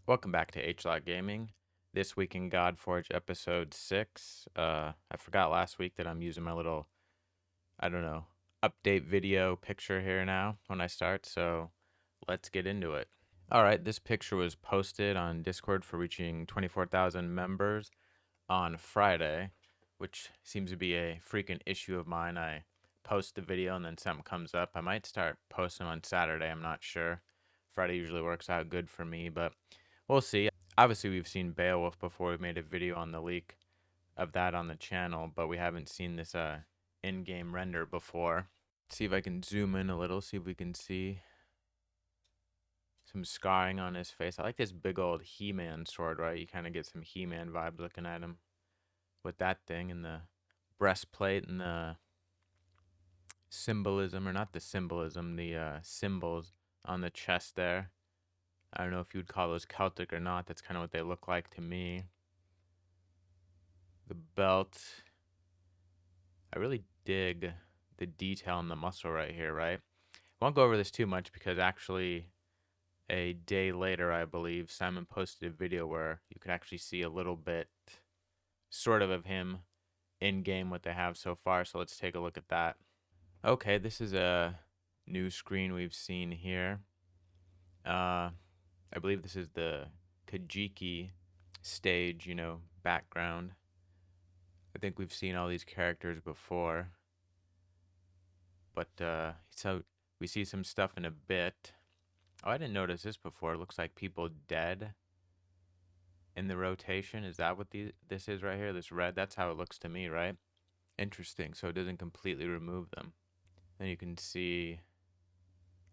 Welcome back to H-Log Gaming. This week in Godforge episode 6. I forgot last week that I'm using my little, I don't know, update video picture here now when I start, so let's get into it. Alright, this picture was posted on Discord for reaching 24,000 members on Friday, which seems to be a frequent issue of mine. I post the video and then something comes up. I might start posting on Saturday, I'm not sure. Friday usually works out good for me, but we'll see. Obviously, we've seen Beowulf before. We made a video on the leak of that on the channel, but we haven't seen this in-game render before. Let's see if I can zoom in a little, see if we can see some scarring on his face. I like this big old He-Man sword, right? You kind of get some He-Man vibes looking at him with that thing and the breastplate and the symbolism, or not the symbolism, the symbols on the chest there. I don't know if you'd call those Celtic or not. That's kind of what they look like to me. The belt. I really dig the detail in the muscle right here, right? I won't go over this too much because actually a day later, I believe, Simon posted a video where you could actually see a little bit sort of him in game what they have so far. So let's take a look at that. Okay, this is a new screen we've seen here. I believe this is the Kajiki stage, background. I think we've seen all these characters before, but so we see some stuff in a bit. Oh, I didn't notice this before. It looks like people dead in the rotation. Is that what this is right here? This red? That's how it looks to me, right? Interesting. So it doesn't completely remove them. Then you can see,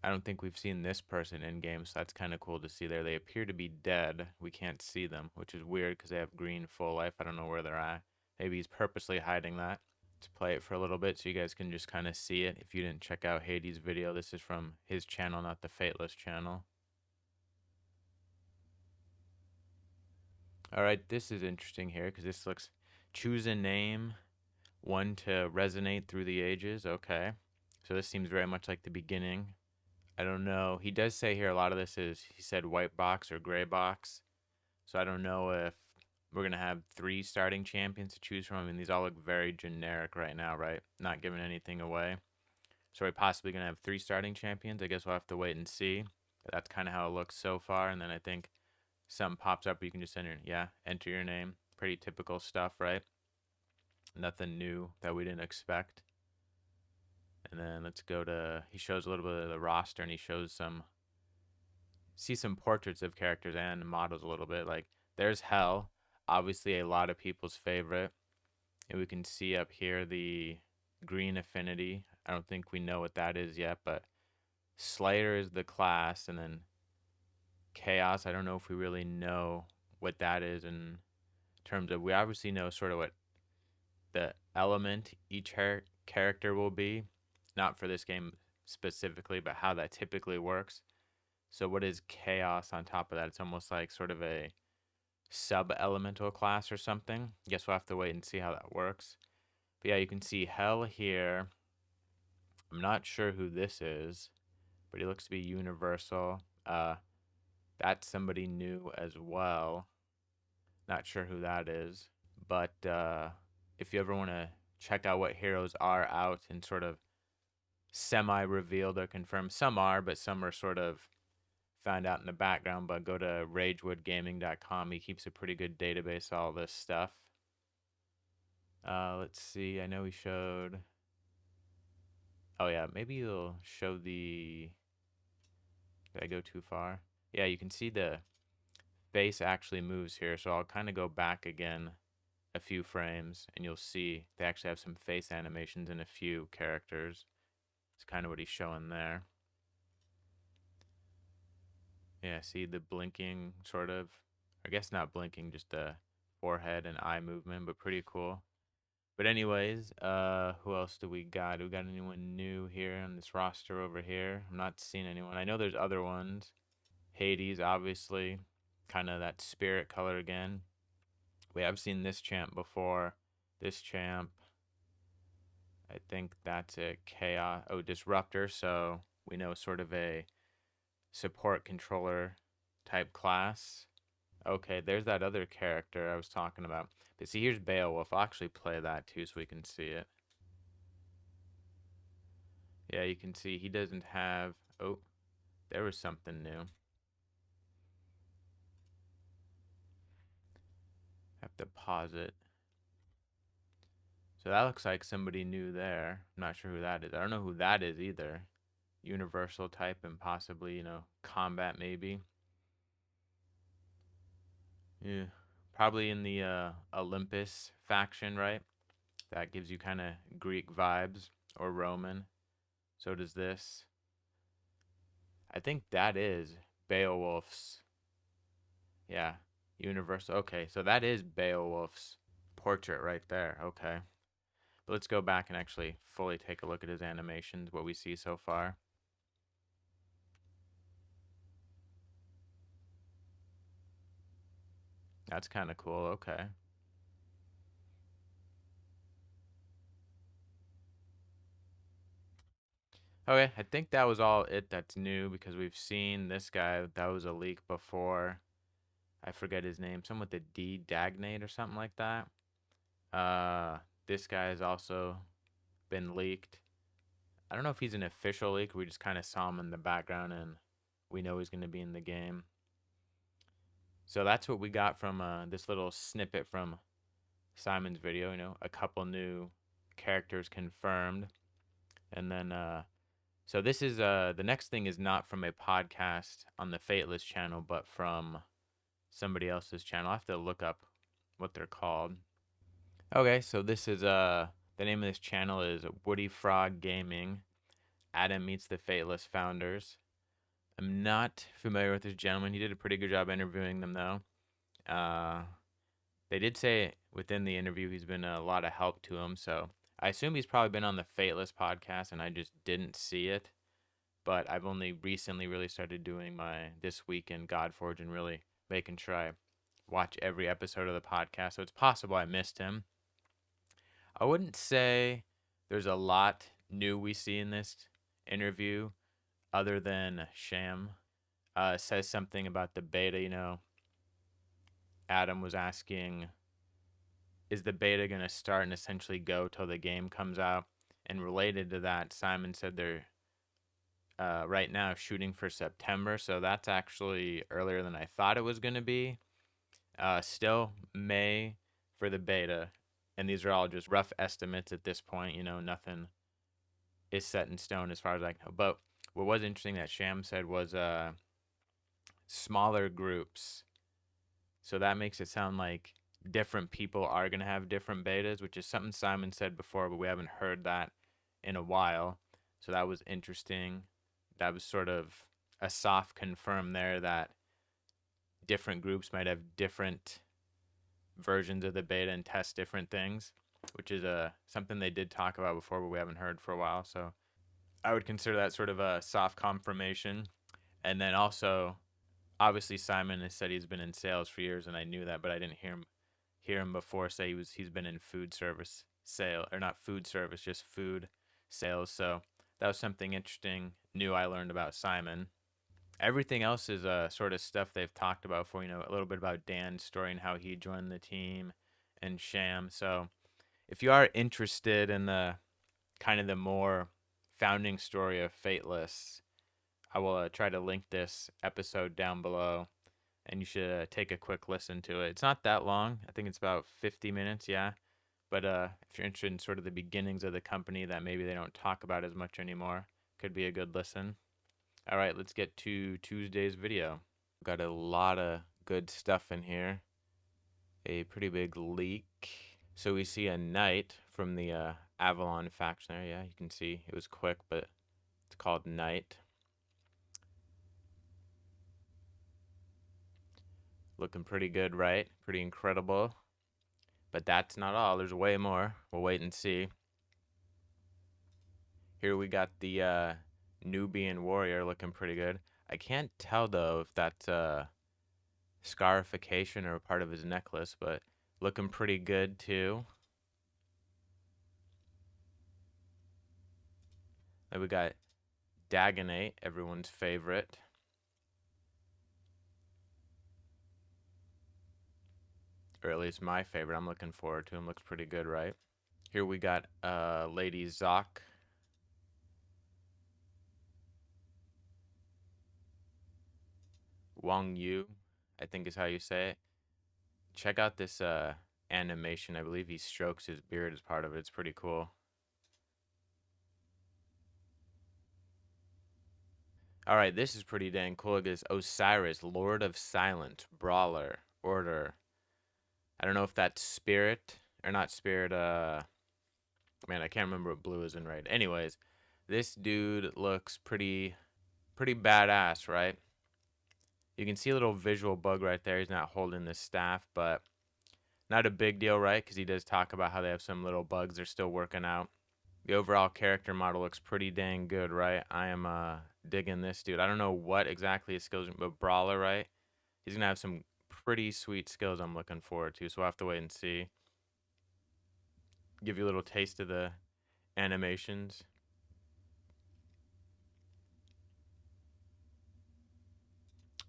I don't think we've seen this person in game, so that's kind of cool to see there. They appear to be dead. We can't see them, which is weird because they have green full life. I don't know where they're at. Maybe he's purposely hiding that. Let's play it for a little bit so you guys can just kind of see it. If you didn't check out Hades' video, this is from his channel, not the Fateless channel. All right, this is interesting here because this looks, choose a name, one to resonate through the ages. Okay, so this seems very much like the beginning. I don't know. He does say here a lot of this is, he said white box or gray box. So I don't know if we're going to have 3 starting champions to choose from. I mean, these all look very generic right now, right? Not giving anything away. So we're possibly going to have 3 starting champions. I guess we'll have to wait and see. But that's kind of how it looks so far. And then I think something pops up where you can just enter your name. Pretty typical stuff, right? Nothing new that we didn't expect. And then let's go to, he shows a little bit of the roster and he shows see some portraits of characters and models a little bit. Like there's Hell, obviously a lot of people's favorite. And we can see up here the green affinity. I don't think we know what that is yet, but Slayer is the class, and then Chaos, I don't know if we really know what that is in terms of, we obviously know sort of what the element each character will be, not for this game specifically, but how that typically works. So what is Chaos on top of that? It's almost like sort of a sub-elemental class or something. Guess we'll have to wait and see how that works. But yeah, you can see Hell here. I'm not sure who this is, but he looks to be universal. That's somebody new as well. Not sure who that is. But if you ever want to check out what heroes are out and sort of semi-revealed or confirmed, some are, but some are sort of found out in the background. But go to ragewoodgaming.com. He keeps a pretty good database of all this stuff. Let's see. I know he showed. Oh yeah, maybe you'll show the. Did I go too far? Yeah, you can see the face actually moves here. So I'll kind of go back again a few frames and you'll see they actually have some face animations in a few characters. It's kind of what he's showing there. Yeah, see the blinking sort of. I guess not blinking, just the forehead and eye movement, but pretty cool. But anyways, who else do we got? Do we got anyone new here on this roster over here? I'm not seeing anyone. I know there's other ones. Hades, obviously, kind of that spirit color again. We have seen this champ before. This champ, I think that's a chaos. Oh, disruptor. So we know sort of a support controller type class. Okay, there's that other character I was talking about. But see, here's Beowulf. I'll actually play that too so we can see it. Yeah, you can see he doesn't have. Oh, there was something new. Have to pause it. So that looks like somebody new there. I'm not sure who that is. I don't know who that is either. Universal type and possibly, combat maybe. Yeah. Probably in the Olympus faction, right? That gives you kind of Greek vibes or Roman. So does this. I think that is Beowulf's. Yeah, Universal. Okay, so that is Beowulf's portrait right there. Okay. But let's go back and actually fully take a look at his animations, what we see so far. That's kind of cool. Okay. Okay, I think that was all it that's new because we've seen this guy. That was a leak before. I forget his name. Someone with a D, Dagnate or something like that. Uh, this guy has also been leaked. I don't know if he's an official leak. We just kind of saw him in the background and we know he's going to be in the game. So that's what we got from this little snippet from Simon's video. A couple new characters confirmed. And then, so this is, the next thing is not from a podcast on the Fateless channel, but from somebody else's channel. I have to look up what they're called. Okay, so this is, the name of this channel is Woody Frog Gaming. Adam meets the Fateless founders. I'm not familiar with this gentleman. He did a pretty good job interviewing them, though. Uh, they did say within the interview he's been a lot of help to him, so I assume he's probably been on the Fateless podcast, and I just didn't see it. But I've only recently really started doing my This Week in Godforge and really making sure I watch every episode of the podcast, so it's possible I missed him. I wouldn't say there's a lot new we see in this interview other than Sham says something about the beta. Adam was asking, is the beta going to start and essentially go till the game comes out? And related to that, Simon said they're right now shooting for September, so that's actually earlier than I thought it was going to be. Still May for the beta, and these are all just rough estimates at this point. Nothing is set in stone as far as I know. But what was interesting that Sham said was smaller groups. So that makes it sound like different people are going to have different betas, which is something Simon said before, but we haven't heard that in a while. So that was interesting. That was sort of a soft confirm there that different groups might have different versions of the beta and test different things, which is something they did talk about before, but we haven't heard for a while. So I would consider that sort of a soft confirmation. And then also, obviously, Simon has said he's been in sales for years, and I knew that, but I didn't hear him before say he's been in food service sale, or not food service, just food sales. So that was something interesting new I learned about Simon. Everything else is sort of stuff they've talked about before. A little bit about Dan's story and how he joined the team, and Sham. So if you are interested in the kind of the more founding story of Fateless, I will try to link this episode down below, and you should take a quick listen to it. It's not that long. I think it's about 50 minutes, yeah. But if you're interested in sort of the beginnings of the company that maybe they don't talk about as much anymore, could be a good listen. All right, let's get to Tuesday's video. Got a lot of good stuff in here. A pretty big leak. So we see a knight from the Avalon faction there. Yeah, you can see it was quick, but it's called Knight. Looking pretty good, right? Pretty incredible. But that's not all. There's way more. We'll wait and see. Here we got the Nubian warrior looking pretty good. I can't tell though if that's scarification or part of his necklace, but looking pretty good too. Then we got Dagonate, everyone's favorite. or at least my favorite. I'm looking forward to him. Looks pretty good, right? Here we got Lady Zoc. Wang Yu, I think is how you say it. Check out this animation. I believe he strokes his beard as part of it. It's pretty cool. All right, this is pretty dang cool. It goes Osiris, Lord of Silence, Brawler, Order. I don't know if that's Spirit or not Spirit. Man, I can't remember what blue is in right. Anyways, this dude looks pretty badass, right? You can see a little visual bug right there. He's not holding the staff, but not a big deal, right? Because he does talk about how they have some little bugs they're still working out. The overall character model looks pretty dang good, right? I am digging this dude. I don't know what exactly his skills, but Brawler, right? He's gonna have some pretty sweet skills I'm looking forward to. So we'll have to wait and see. Give you a little taste of the animations.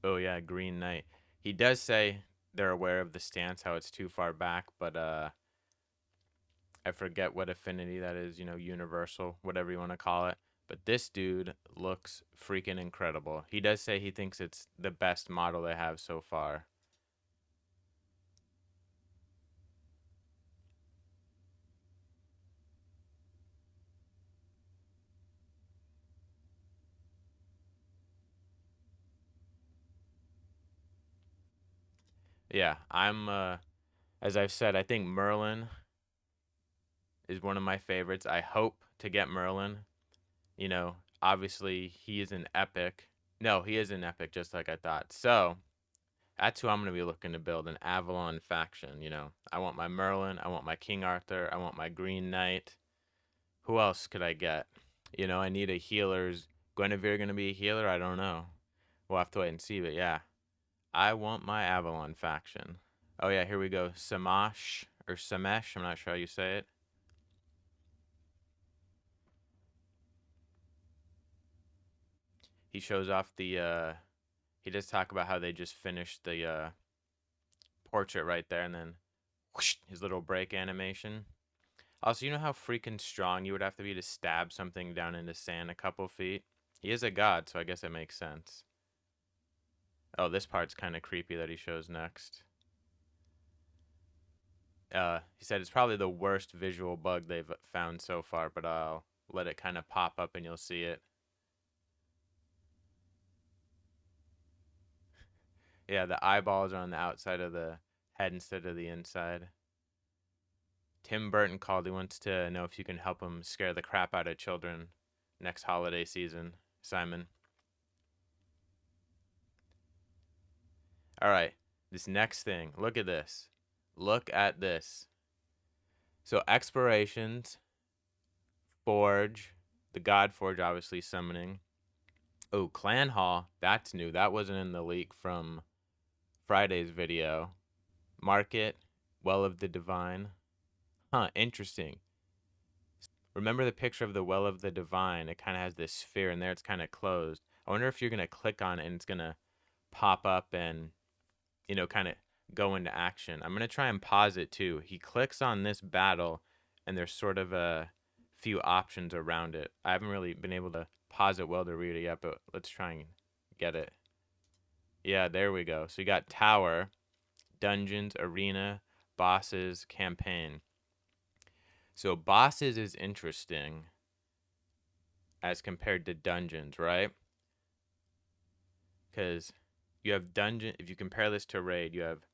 Oh yeah, Green Knight. He does say they're aware of the stance, how it's too far back, but I forget what affinity that is, universal, whatever you want to call it. But this dude looks freaking incredible. He does say he thinks it's the best model they have so far. Yeah, as I've said, I think Merlin is one of my favorites. I hope to get Merlin. Obviously he is an epic. No, he is an epic, just like I thought. So that's who I'm gonna be looking to build, an Avalon faction. I want my Merlin, I want my King Arthur, I want my Green Knight. Who else could I get? I need a healer's. Guinevere gonna be a healer? I don't know. We'll have to wait and see. But yeah, I want my Avalon faction. Oh yeah, here we go. Samash or Samesh. I'm not sure how you say it. He shows off the. He does talk about how they just finished the portrait right there, and then whoosh, his little break animation. Also, you know how freaking strong you would have to be to stab something down into sand a couple feet? He is a god, so I guess it makes sense. Oh, this part's kind of creepy that he shows next. He said it's probably the worst visual bug they've found so far, but I'll let it kind of pop up and you'll see it. Yeah, the eyeballs are on the outside of the head instead of the inside. Tim Burton called. He wants to know if you can help him scare the crap out of children next holiday season, Simon. All right, this next thing. Look at this. Look at this. So, explorations, Forge, the Godforge obviously summoning. Oh, Clan Hall. That's new. That wasn't in the leak from Friday's video. Market, Well of the Divine. Huh, interesting. Remember the picture of the Well of the Divine? It kind of has this sphere, and there it's kind of closed. I wonder if you're going to click on it and it's going to pop up and, kind of go into action. I'm going to try and pause it too. He clicks on this battle, and there's sort of a few options around it. I haven't really been able to pause it well to read it yet, but let's try and get it. Yeah, there we go. So you got Tower, Dungeons, Arena, Bosses, Campaign. So Bosses is interesting as compared to Dungeons, right? Because you have Dungeon. If you compare this to Raid, you have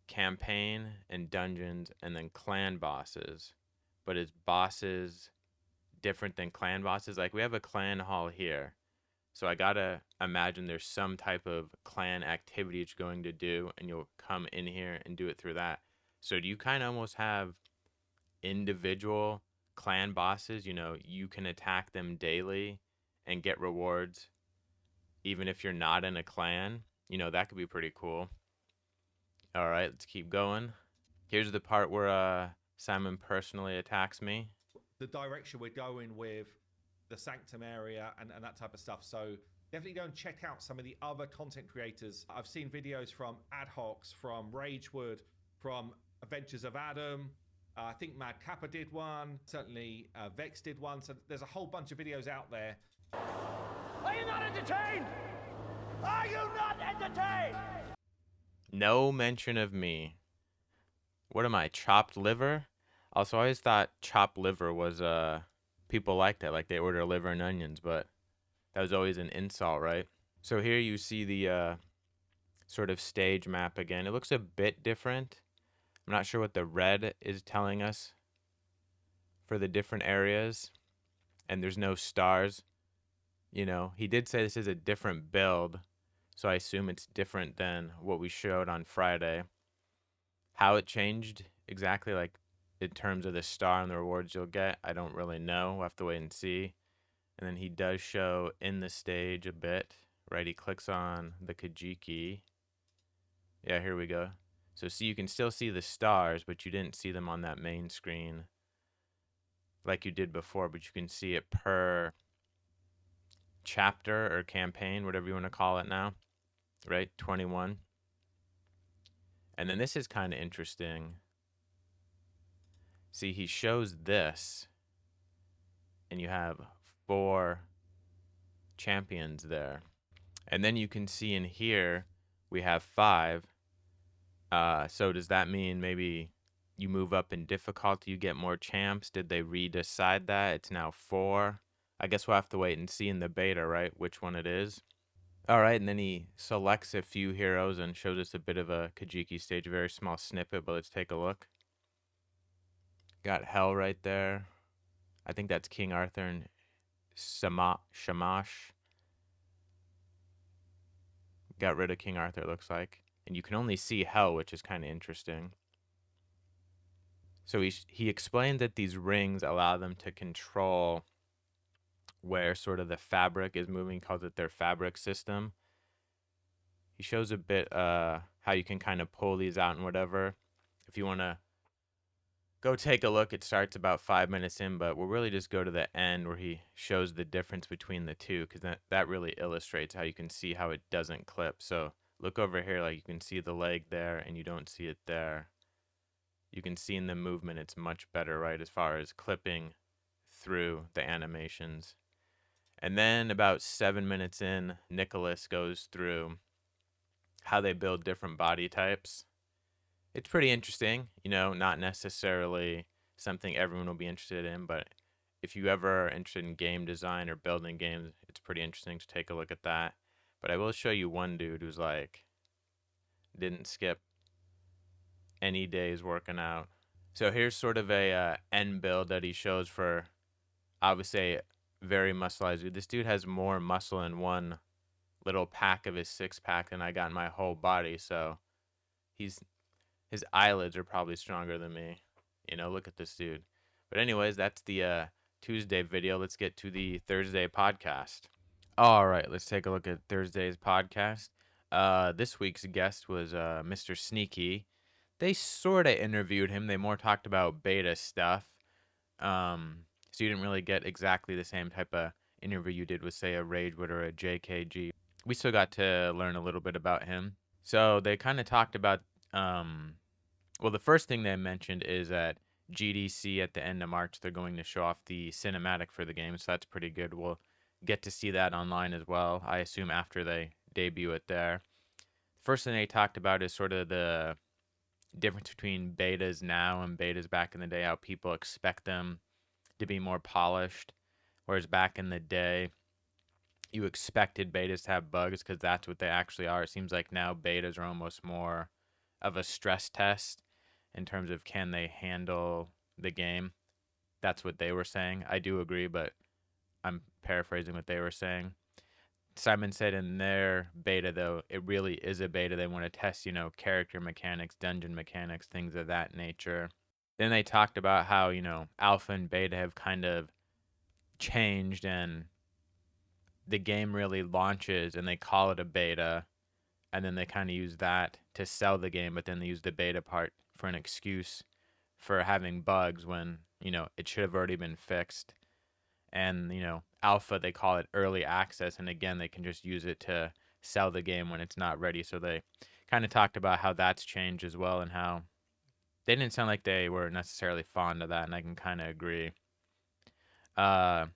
Campaign and Dungeons, and then Clan Bosses. But is Bosses different than Clan Bosses? Like we have a Clan Hall here. So I gotta imagine there's some type of clan activity it's going to do, and you'll come in here and do it through that. So do you kind of almost have individual clan bosses? You can attack them daily and get rewards, even if you're not in a clan. That could be pretty cool. All right, let's keep going. Here's the part where Simon personally attacks me. The direction we're going with the Sanctum area and that type of stuff. So definitely go and check out some of the other content creators. I've seen videos from Ad Hocs, from Ragewood, from Adventures of Adam. I think Mad Kappa did one. Certainly Vex did one. So there's a whole bunch of videos out there. Are you not entertained? Are you not entertained? No mention of me. What am I, chopped liver? Also, I always thought chopped liver was, people like that, like they order liver and onions, but that was always an insult, right? So here you see the sort of stage map again. It looks a bit different. I'm not sure what the red is telling us for the different areas, and there's no stars. You know, he did say this is a different build, so I assume it's different than what we showed on Friday. How it changed exactly, like in terms of the star and the rewards you'll get, I don't really know. We'll have to wait and see. And then he does show in the stage a bit, right? He clicks on the Kajiki. Yeah, here we go. So see, you can still see the stars, but you didn't see them on that main screen like you did before, but you can see it per chapter or campaign, whatever you want to call it now, right? 21. And then this is kind of interesting. See, he shows this, and you have 4 champions there. And then you can see in here, we have 5. So does that mean maybe you move up in difficulty, you get more champs? Did they redecide that? It's now 4. I guess we'll have to wait and see in the beta, right, which one it is. All right, and then he selects a few heroes and shows us a bit of a Kajiki stage, a very small snippet, but let's take a look. Got Hell right there. I think that's King Arthur and Shamash. Got rid of King Arthur, it looks like. And you can only see Hell, which is kind of interesting. So he explained that these rings allow them to control where sort of the fabric is moving. He calls it their fabric system. He shows a bit how you can kind of pull these out and whatever. If you want to go take a look, it starts about 5 minutes in, but we'll really just go to the end where he shows the difference between the two, because that really illustrates how you can see how it doesn't clip. So look over here, like you can see the leg there and you don't see it there. You can see in the movement it's much better, right, as far as clipping through the animations. And then about 7 minutes in, Nicholas goes through how they build different body types. It's pretty interesting, you know, not necessarily something everyone will be interested in, but if you ever are interested in game design or building games, it's pretty interesting to take a look at that. But I will show you one dude who's like, didn't skip any days working out. So here's sort of a end build that he shows for, I would say, very muscleized dude. This dude has more muscle in one little pack of his 6-pack than I got in my whole body. So his eyelids are probably stronger than me. You know, look at this dude. But anyways, that's the Tuesday video. Let's get to the Thursday podcast. All right, let's take a look at Thursday's podcast. This week's guest was Mr. Sneaky. They sort of interviewed him. They more talked about beta stuff. So you didn't really get exactly the same type of interview you did with, say, a Ragewood or a JKG. We still got to learn a little bit about him. So they kind of talked about, well, the first thing they mentioned is at GDC at the end of March, they're going to show off the cinematic for the game. So that's pretty good. We'll get to see that online as well, I assume, after they debut it there. First thing they talked about is sort of the difference between betas now and betas back in the day, how people expect them to be more polished, whereas back in the day, you expected betas to have bugs because that's what they actually are. It seems like now betas are almost more of a stress test in terms of can they handle the game. That's what they were saying. I do agree, but I'm paraphrasing what they were saying. Simon said in their beta, though, it really is a beta. They want to test, you know, character mechanics, dungeon mechanics, things of that nature. Then they talked about how, you know, alpha and beta have kind of changed and the game really launches and they call it a beta and then they kind of use that to sell the game, but then they use the beta part for an excuse for having bugs when, you know, it should have already been fixed. And, you know, alpha, they call it early access, and again, they can just use it to sell the game when it's not ready. So they kind of talked about how that's changed as well and how they didn't sound like they were necessarily fond of that, and I can kind of agree. Uh,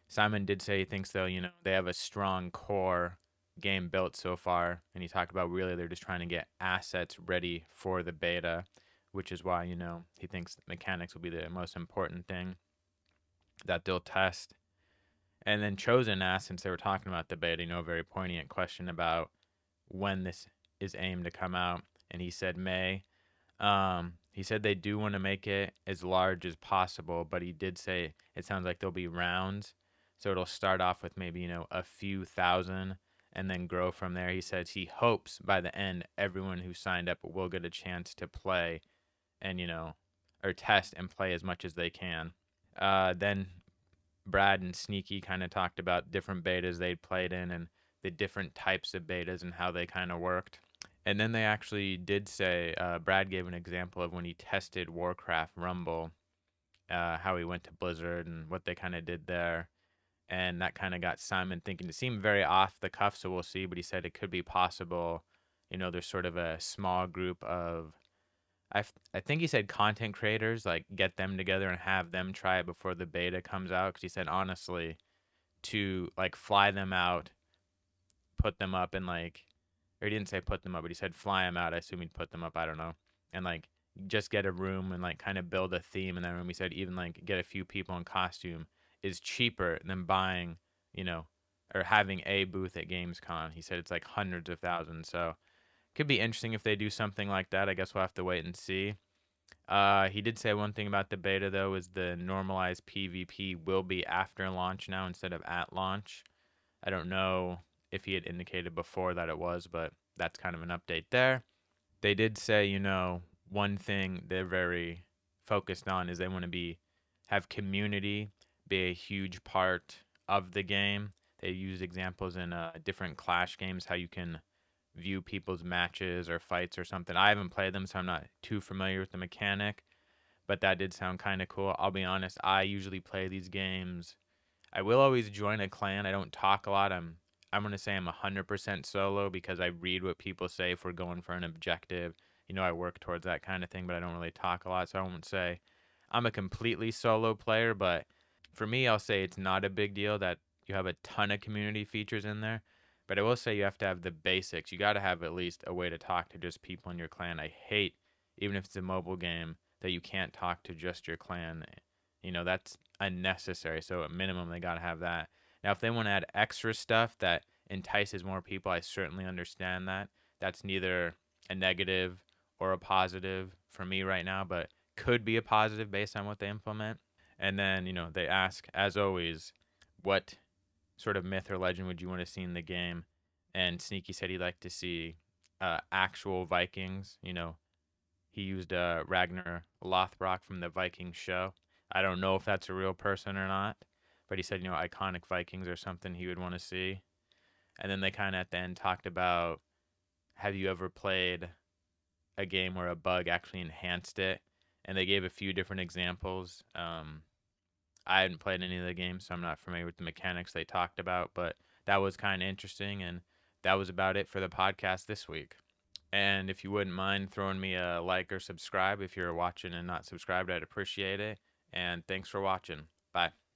Simon did say he thinks though, they have a strong core game built so far, and he talked about really they're just trying to get assets ready for the beta, which is why he thinks mechanics will be the most important thing that they'll test. And then Chosen asked, since they were talking about the beta, a very poignant question about when this is aimed to come out, and he said May. He said they do want to make it as large as possible, but he did say it sounds like there'll be rounds. So it'll start off with maybe, a few thousand and then grow from there. He says he hopes by the end everyone who signed up will get a chance to play and, or test and play as much as they can. Then Brad and Sneaky kind of talked about different betas they'd played in and the different types of betas and how they kind of worked. And then they actually did say, Brad gave an example of when he tested Warcraft Rumble, how he went to Blizzard and what they kind of did there. And that kind of got Simon thinking. It seemed very off the cuff, so we'll see. But he said it could be possible. There's sort of a small group of, I think he said content creators, like get them together and have them try it before the beta comes out. Because he said, honestly, to like fly them out, put them up, and like, or he didn't say put them up, but he said fly them out. I assume he'd put them up. I don't know. And like just get a room and like kind of build a theme in that room. He said even like get a few people in costume is cheaper than buying, you know, or having a booth at Gamescom. He said it's like hundreds of thousands. So could be interesting if they do something like that. I guess we'll have to wait and see. He did say one thing about the beta though is the normalized PvP will be after launch now instead of at launch. I don't know if he had indicated before that it was, but that's kind of an update there. They did say, one thing they're very focused on is they want to have community be a huge part of the game. They use examples in different Clash games how you can view people's matches or fights or something. I haven't played them, so I'm not too familiar with the mechanic, but that did sound kind of cool. I'll be honest, I usually play these games. I will always join a clan. I don't talk a lot. I'm gonna say I'm 100% solo because I read what people say if we're going for an objective. I work towards that kind of thing, but I don't really talk a lot, so I won't say I'm a completely solo player. But for me, I'll say it's not a big deal that you have a ton of community features in there. But I will say you have to have the basics. You got to have at least a way to talk to just people in your clan. I hate, even if it's a mobile game, that you can't talk to just your clan. That's unnecessary. So at minimum, they got to have that. Now, if they want to add extra stuff that entices more people, I certainly understand that. That's neither a negative or a positive for me right now, but could be a positive based on what they implement. And then, they ask, as always, what sort of myth or legend would you want to see in the game? And Sneaky said he'd like to see actual Vikings. He used Ragnar Lothbrok from the Viking show. I don't know if that's a real person or not, but he said, iconic Vikings or something he would want to see. And then they kind of at the end talked about, have you ever played a game where a bug actually enhanced it? And they gave a few different examples. I hadn't played any of the games, so I'm not familiar with the mechanics they talked about, but that was kind of interesting. And that was about it for the podcast this week. And if you wouldn't mind throwing me a like or subscribe if you're watching and not subscribed, I'd appreciate it. And thanks for watching. Bye.